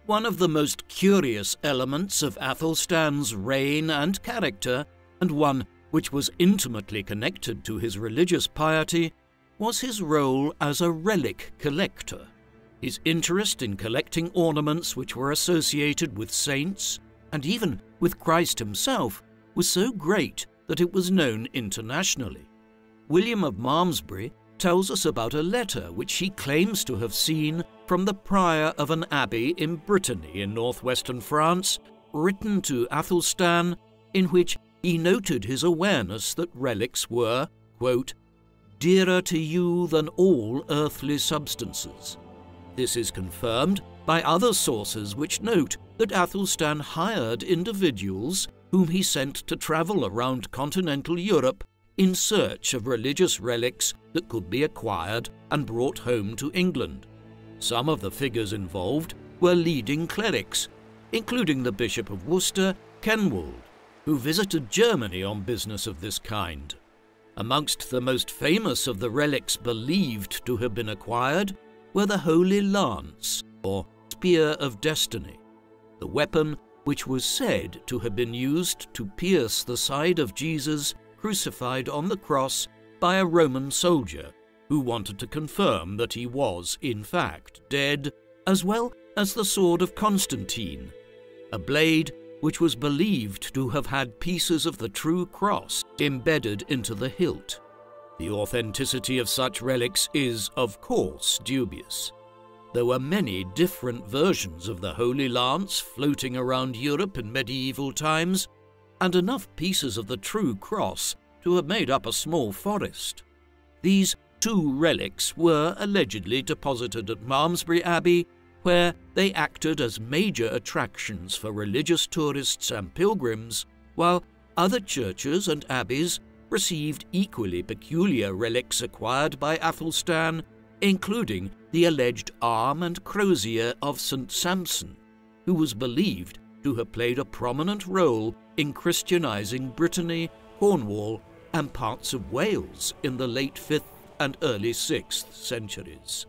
One of the most curious elements of Athelstan's reign and character, and one which was intimately connected to his religious piety, was his role as a relic collector. His interest in collecting ornaments which were associated with saints, and even with Christ himself, was so great that it was known internationally. William of Malmesbury tells us about a letter which he claims to have seen from the prior of an abbey in Brittany in northwestern France, written to Athelstan in which he noted his awareness that relics were, quote, dearer to you than all earthly substances. This is confirmed by other sources which note that Athelstan hired individuals whom he sent to travel around continental Europe in search of religious relics that could be acquired and brought home to England. Some of the figures involved were leading clerics, including the Bishop of Worcester, Kenwald, who visited Germany on business of this kind. Amongst the most famous of the relics believed to have been acquired were the Holy Lance, or Spear of Destiny, the weapon which was said to have been used to pierce the side of Jesus crucified on the cross by a Roman soldier who wanted to confirm that he was, in fact, dead, as well as the sword of Constantine, a blade which was believed to have had pieces of the true cross embedded into the hilt. The authenticity of such relics is, of course, dubious. There were many different versions of the Holy Lance floating around Europe in medieval times, and enough pieces of the true cross to have made up a small forest. These two relics were allegedly deposited at Malmesbury Abbey, where they acted as major attractions for religious tourists and pilgrims, while other churches and abbeys received equally peculiar relics acquired by Athelstan, including the alleged arm and crozier of St. Samson, who was believed to have played a prominent role in Christianizing Brittany, Cornwall, and parts of Wales in the late 5th and early 6th centuries.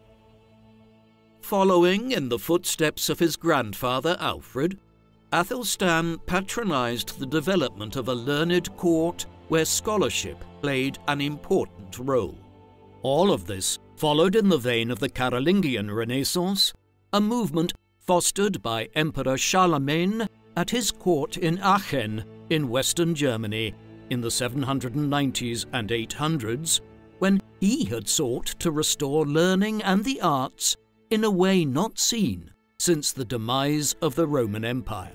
Following in the footsteps of his grandfather Alfred, Athelstan patronized the development of a learned court where scholarship played an important role. All of this followed in the vein of the Carolingian Renaissance, a movement fostered by Emperor Charlemagne at his court in Aachen in western Germany in the 790s and 800s, when he had sought to restore learning and the arts in a way not seen since the demise of the Roman Empire.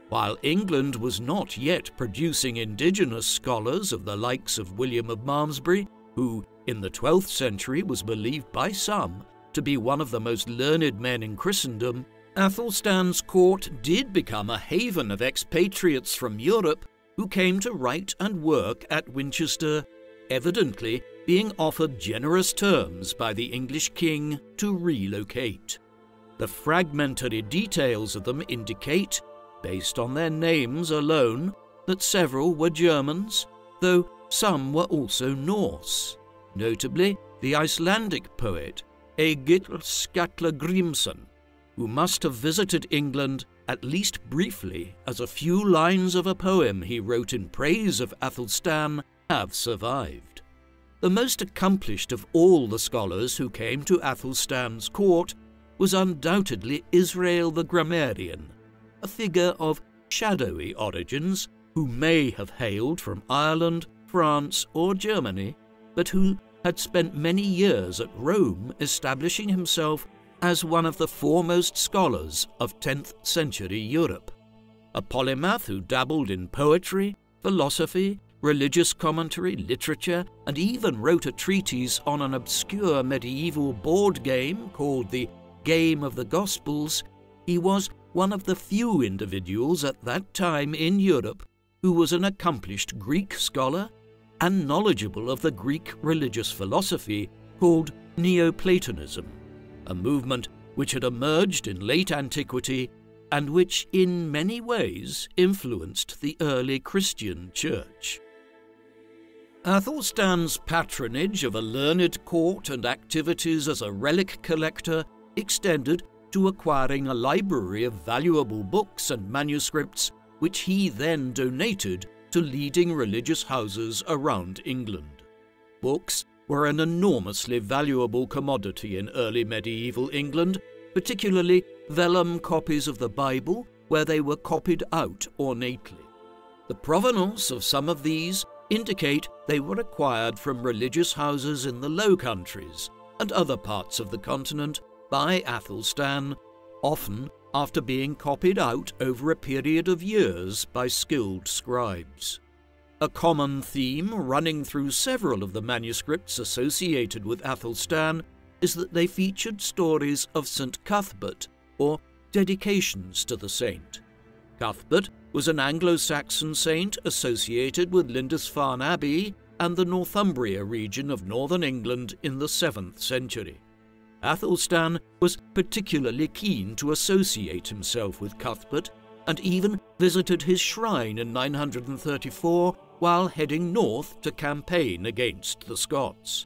While England was not yet producing indigenous scholars of the likes of William of Malmesbury, who in the 12th century was believed by some to be one of the most learned men in Christendom, Athelstan's court did become a haven of expatriates from Europe who came to write and work at Winchester, evidently being offered generous terms by the English king to relocate. The fragmentary details of them indicate, based on their names alone, that several were Germans, though some were also Norse, notably the Icelandic poet Egill Skallagrimsson, who must have visited England at least briefly, as a few lines of a poem he wrote in praise of Athelstan have survived. The most accomplished of all the scholars who came to Athelstan's court was undoubtedly Israel the grammarian, a figure of shadowy origins who may have hailed from Ireland, France, or Germany, but who had spent many years at Rome establishing himself as one of the foremost scholars of 10th century Europe. A polymath who dabbled in poetry, philosophy, religious commentary, literature, and even wrote a treatise on an obscure medieval board game called the Game of the Gospels, he was one of the few individuals at that time in Europe who was an accomplished Greek scholar and knowledgeable of the Greek religious philosophy called Neoplatonism, a movement which had emerged in late antiquity and which in many ways influenced the early Christian church. Athelstan's patronage of a learned court and activities as a relic collector extended to acquiring a library of valuable books and manuscripts which he then donated to leading religious houses around England. Books were an enormously valuable commodity in early medieval England, particularly vellum copies of the Bible, where they were copied out ornately. The provenance of some of these indicate they were acquired from religious houses in the Low Countries and other parts of the continent by Athelstan, often after being copied out over a period of years by skilled scribes. A common theme running through several of the manuscripts associated with Athelstan is that they featured stories of St. Cuthbert, or dedications to the saint. Cuthbert was an Anglo-Saxon saint associated with Lindisfarne Abbey and the Northumbria region of northern England in the 7th century. Athelstan was particularly keen to associate himself with Cuthbert and even visited his shrine in 934 while heading north to campaign against the Scots.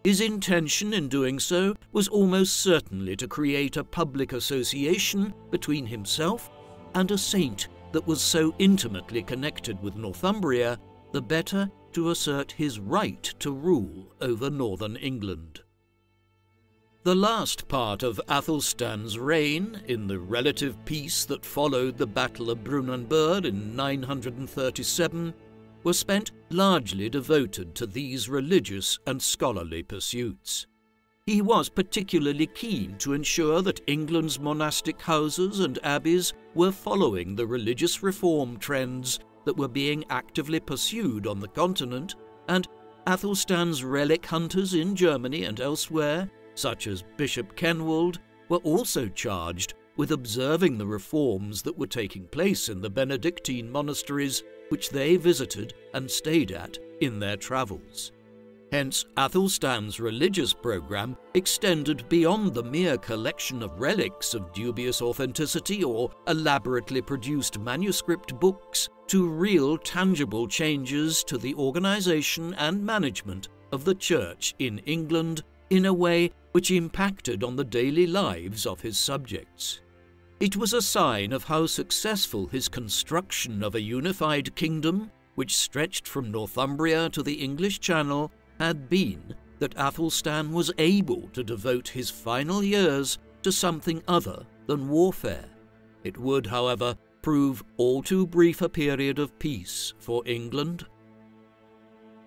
His intention in doing so was almost certainly to create a public association between himself and a saint that was so intimately connected with Northumbria, the better to assert his right to rule over northern England. The last part of Athelstan's reign, in the relative peace that followed the Battle of Brunanburh in 937, was spent largely devoted to these religious and scholarly pursuits. He was particularly keen to ensure that England's monastic houses and abbeys were following the religious reform trends that were being actively pursued on the continent, and Athelstan's relic hunters in Germany and elsewhere, such as Bishop Kenwald, were also charged with observing the reforms that were taking place in the Benedictine monasteries which they visited and stayed at in their travels. Hence, Athelstan's religious program extended beyond the mere collection of relics of dubious authenticity or elaborately produced manuscript books to real, tangible changes to the organization and management of the Church in England in a way which impacted on the daily lives of his subjects. It was a sign of how successful his construction of a unified kingdom, which stretched from Northumbria to the English Channel, had been that Athelstan was able to devote his final years to something other than warfare. It would, however, prove all too brief a period of peace for England.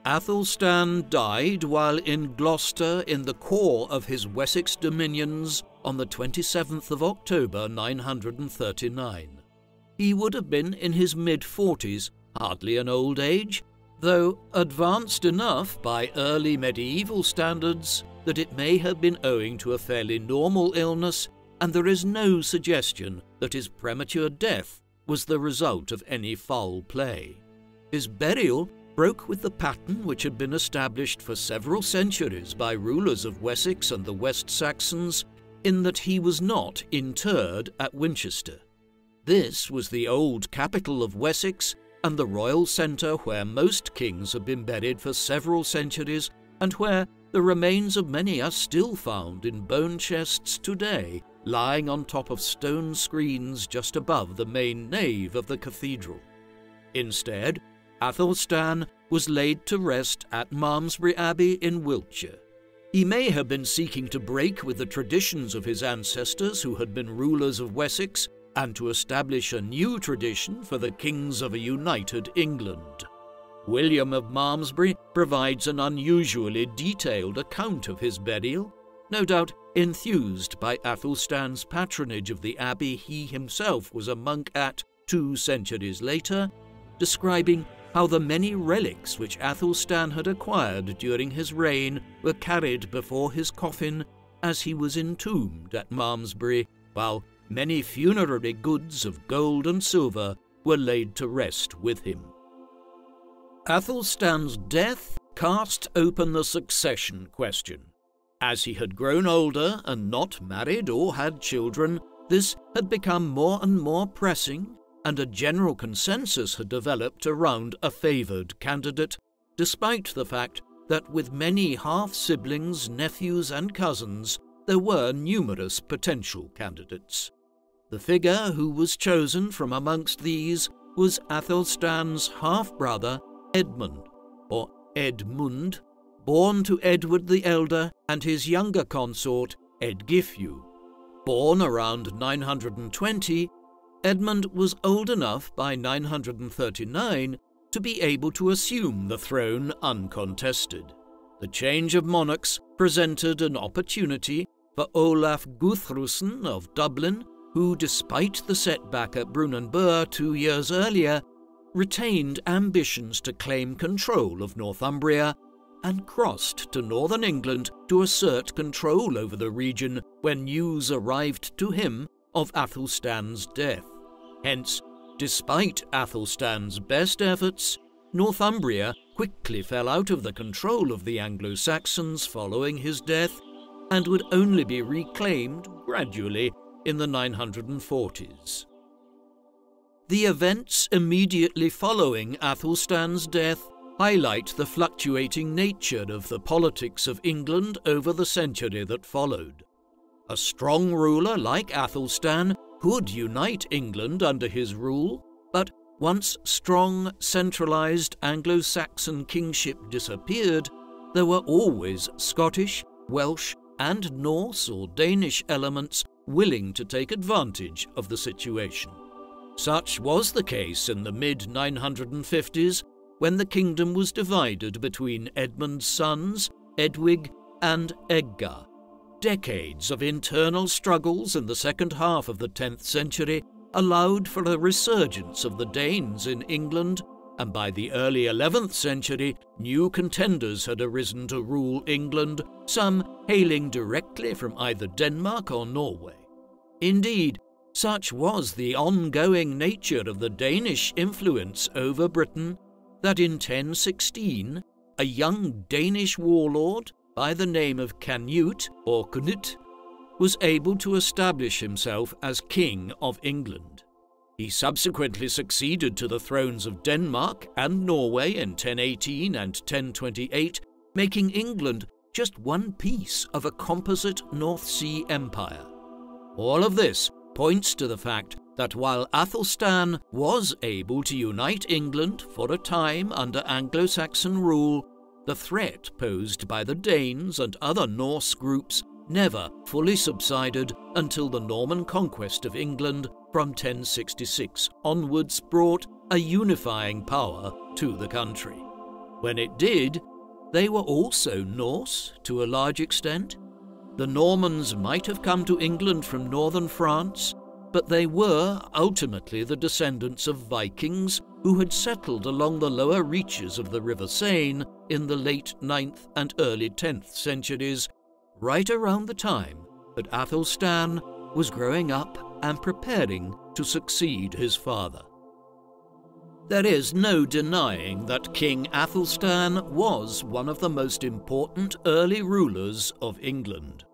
Athelstan died while in Gloucester in the core of his Wessex dominions on the 27th of October 939. He would have been in his mid-40s, hardly an old age, though advanced enough by early medieval standards that it may have been owing to a fairly normal illness, and there is no suggestion that his premature death was the result of any foul play. His burial broke with the pattern which had been established for several centuries by rulers of Wessex and the West Saxons, in that he was not interred at Winchester. This was the old capital of Wessex and the royal centre where most kings have been buried for several centuries, and where the remains of many are still found in bone chests today, lying on top of stone screens just above the main nave of the cathedral. Instead, Athelstan was laid to rest at Malmesbury Abbey in Wiltshire. He may have been seeking to break with the traditions of his ancestors who had been rulers of Wessex and to establish a new tradition for the kings of a united England. William of Malmesbury provides an unusually detailed account of his burial, no doubt enthused by Athelstan's patronage of the abbey he himself was a monk at 2 centuries later, describing how the many relics which Athelstan had acquired during his reign were carried before his coffin as he was entombed at Malmesbury, while many funerary goods of gold and silver were laid to rest with him. Athelstan's death cast open the succession question. As he had grown older and not married or had children, this had become more and more pressing, and a general consensus had developed around a favoured candidate, despite the fact that with many half-siblings, nephews and cousins, there were numerous potential candidates. The figure who was chosen from amongst these was Athelstan's half-brother Edmund, or Edmund, born to Edward the Elder and his younger consort Edgifew. Born around 920, Edmund was old enough by 939 to be able to assume the throne uncontested. The change of monarchs presented an opportunity for Olaf Guthrusen of Dublin who, despite the setback at Brunanburh 2 years earlier, retained ambitions to claim control of Northumbria and crossed to northern England to assert control over the region when news arrived to him of Athelstan's death. Hence, despite Athelstan's best efforts, Northumbria quickly fell out of the control of the Anglo-Saxons following his death and would only be reclaimed gradually in the 940s. The events immediately following Athelstan's death highlight the fluctuating nature of the politics of England over the century that followed. A strong ruler like Athelstan could unite England under his rule, but once strong, centralised Anglo-Saxon kingship disappeared, there were always Scottish, Welsh, and Norse or Danish elements willing to take advantage of the situation. Such was the case in the mid-950s, when the kingdom was divided between Edmund's sons, Edwig and Edgar. Decades of internal struggles in the second half of the 10th century allowed for a resurgence of the Danes in England, and by the early 11th century, new contenders had arisen to rule England, some hailing directly from either Denmark or Norway. Indeed, such was the ongoing nature of the Danish influence over Britain that in 1016, a young Danish warlord by the name of Canute or Cnut was able to establish himself as King of England. He subsequently succeeded to the thrones of Denmark and Norway in 1018 and 1028, making England just one piece of a composite North Sea empire. All of this points to the fact that while Athelstan was able to unite England for a time under Anglo-Saxon rule, the threat posed by the Danes and other Norse groups never fully subsided until the Norman conquest of England from 1066 onwards brought a unifying power to the country. When it did, they were also Norse to a large extent. The Normans might have come to England from northern France, but they were ultimately the descendants of Vikings who had settled along the lower reaches of the River Seine in the late 9th and early 10th centuries, right around the time that Athelstan was growing up and preparing to succeed his father. There is no denying that King Athelstan was one of the most important early rulers of England.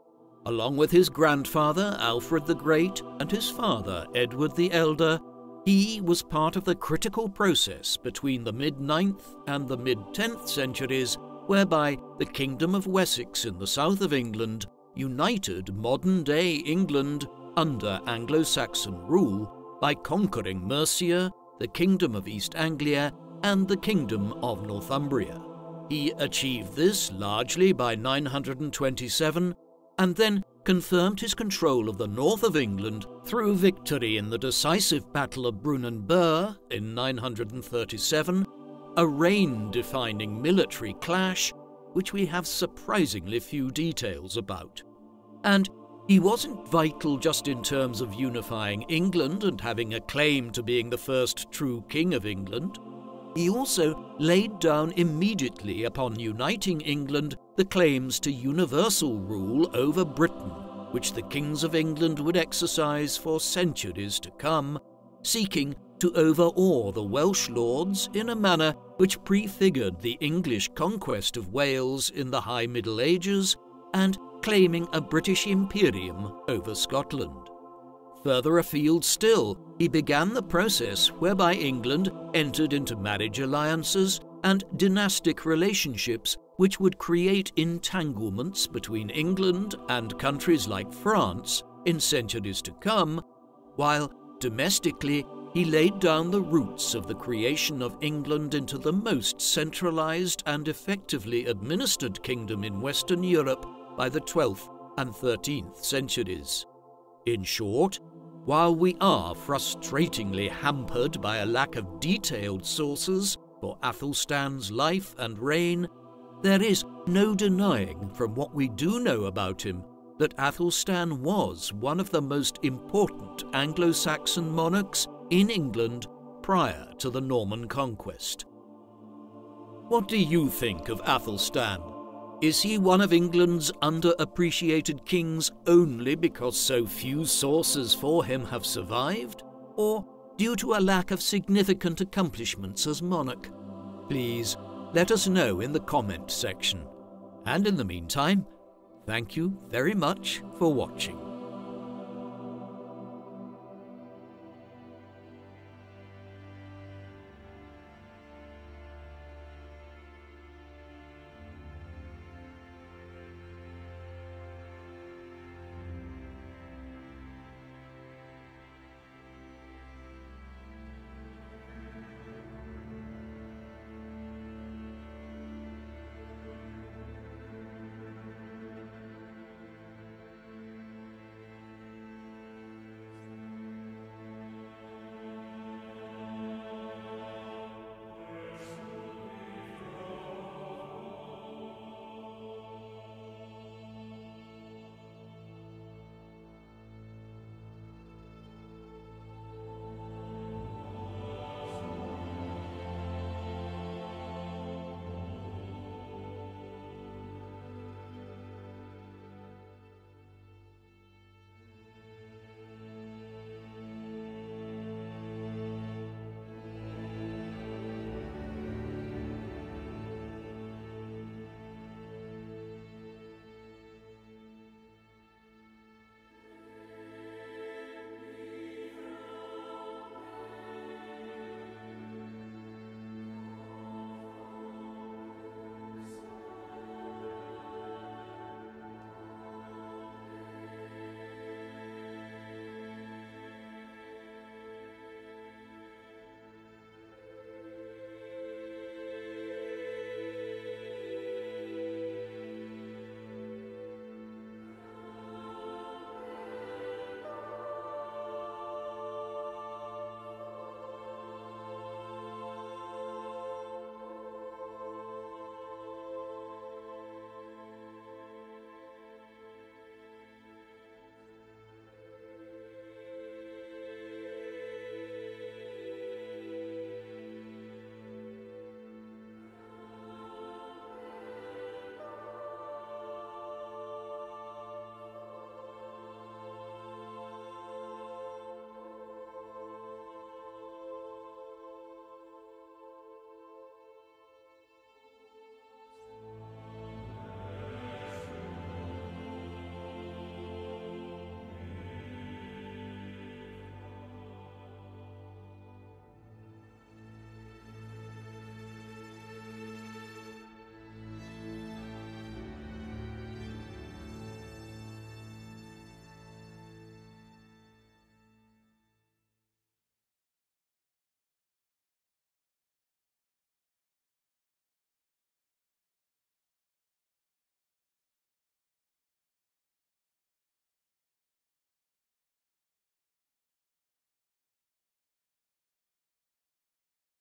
Along with his grandfather Alfred the Great and his father Edward the Elder, he was part of the critical process between the mid-9th and the mid-10th centuries whereby the Kingdom of Wessex in the south of England united modern-day England under Anglo-Saxon rule by conquering Mercia, the Kingdom of East Anglia, and the Kingdom of Northumbria. He achieved this largely by 927, and then confirmed his control of the north of England through victory in the decisive Battle of Brunanburh in 937, a reign-defining military clash which we have surprisingly few details about. And he wasn't vital just in terms of unifying England and having a claim to being the first true king of England. He also laid down immediately upon uniting England the claims to universal rule over Britain, which the kings of England would exercise for centuries to come, seeking to overawe the Welsh lords in a manner which prefigured the English conquest of Wales in the High Middle Ages and claiming a British imperium over Scotland. Further afield still, he began the process whereby England entered into marriage alliances and dynastic relationships which would create entanglements between England and countries like France in centuries to come, while domestically he laid down the roots of the creation of England into the most centralized and effectively administered kingdom in Western Europe by the 12th and 13th centuries. In short, while we are frustratingly hampered by a lack of detailed sources for Athelstan's life and reign, there is no denying from what we do know about him that Athelstan was one of the most important Anglo-Saxon monarchs in England prior to the Norman conquest. What do you think of Athelstan? Is he one of England's underappreciated kings only because so few sources for him have survived, or due to a lack of significant accomplishments as monarch? Please let us know in the comment section. And in the meantime, thank you very much for watching.